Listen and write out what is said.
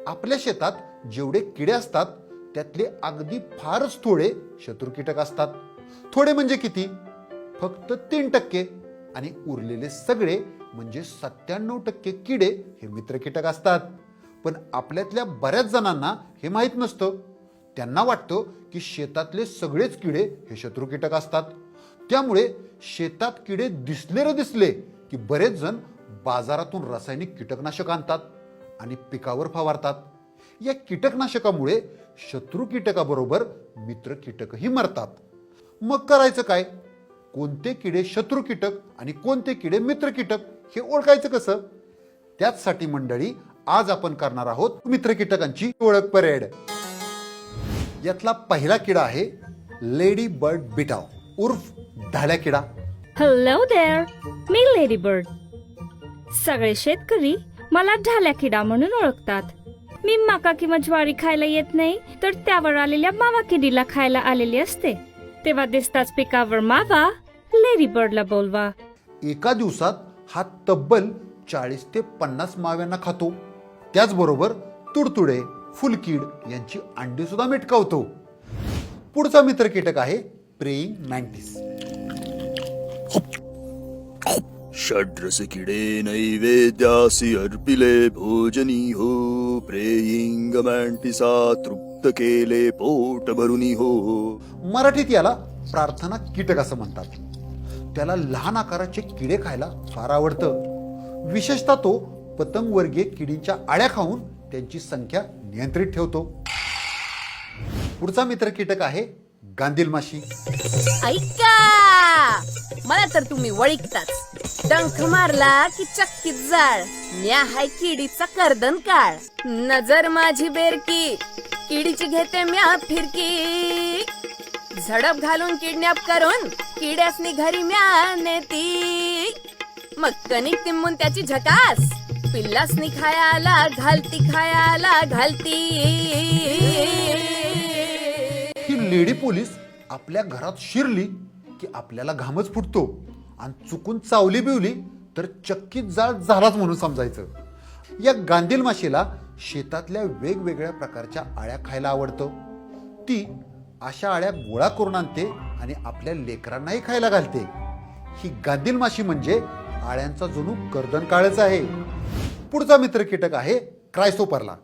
आपल्या शेतात जेवढे किडे असतात त्यातले अगदी फारच थोडे शत्रू कीटक असतात. थोडे म्हणजे किती? फक्त 3%. आणि उरलेले सगळे म्हणजे 97% किडे हे मित्र कीटक असतात. पण आपल्यातल्या बऱ्याच जणांना हे माहीत नसतं. त्यांना वाटतं की शेतातले सगळेच किडे हे शत्रू कीटक असतात. त्यामुळे शेतात किडे दिसले रे दिसले की बरेच जण बाजारातून रासायनिक कीटकनाशक आणतात आणि पिकावर फवारतात. या कीटकनाशकामुळे शत्रू कीटकाबरोबर मित्र कीटकही मरतात. मग करायचं काय? कोणते किडे शत्रू कीटक आणि कोणते किडे मित्र कीटक हे ओळखायचं कसं? त्याचसाठी मंडळी आज आपण करणार आहोत मित्र कीटकांची ओळख परेड. यातला पहिला किडा आहे लेडी बर्ड बिटाव उर्फ ढाल्या किडा. हॅलो देअर, मी लेडी बर्ड. सगळे शेतकरी मला ढाल्या किडा म्हणून ओळखतात. मी मका किंवा ज्वारी खायला येत नाही तर त्यावर आलेल्या मावा किडीला खायला आलेली असते. तेव्हा दिसताच पिकावर मावा, लेडी बर्डला बोलवा. एका दिवसात हा तब्बल 40 ते 50 माव्यांना खातो. त्याचबरोबर तुडतुडे, फुलकीड यांची अंडी सुद्धा मिटकावतो. पुढचा मित्र कीटक आहे प्रेइंग मँटिस. षड्रस किडे नैवेद्यासी अर्पिले भोजनी हो, प्रेइंग मँटिसा तृप्त केले पोट भरुनी हो. मराठीत याला प्रार्थना कीटक असं म्हणतात. त्याला लहान आकाराचे किडे खायला फार आवडतं. विशेषतः तो पतंगवर्गीय किडींच्या आळ्या खाऊन त्यांची संख्या नियंत्रित ठेवतो. पुढचा मित्र कीटक आहे गांधील माशी. ऐका, मला तर तुम्ही वळिकताच. डंख मारला की चक्कीत जाळ, न्या हाय किडीचा कर्दन काळ. नजर माझी बेरकी, किडीची घेते म्या फिरकी. झडप घालून किडनॅप करून किड्यासनी घरी म्या नेती. मग कणिक तिंबून त्याची झकास, पिल्लासनी खायाला घालती खायाला घालती. ही लेडी पोलीस आपल्या घरात शिरली की आपल्याला घामच फुटतो आणि चुकून चावली बिवली तर चक्कीत जाळ झालाच म्हणून समजायचं. या गांधील माशीला शेतातल्या वेगवेगळ्या प्रकारच्या आळ्या खायला आवडतं. ती अशा आळ्या गोळा करून आणते आणि आपल्या लेकरांनाही खायला घालते. ही गांधील माशी म्हणजे आळ्यांचा जणू कर्दन काळच आहे. पुढचा मित्र कीटक आहे क्रायसोपरला.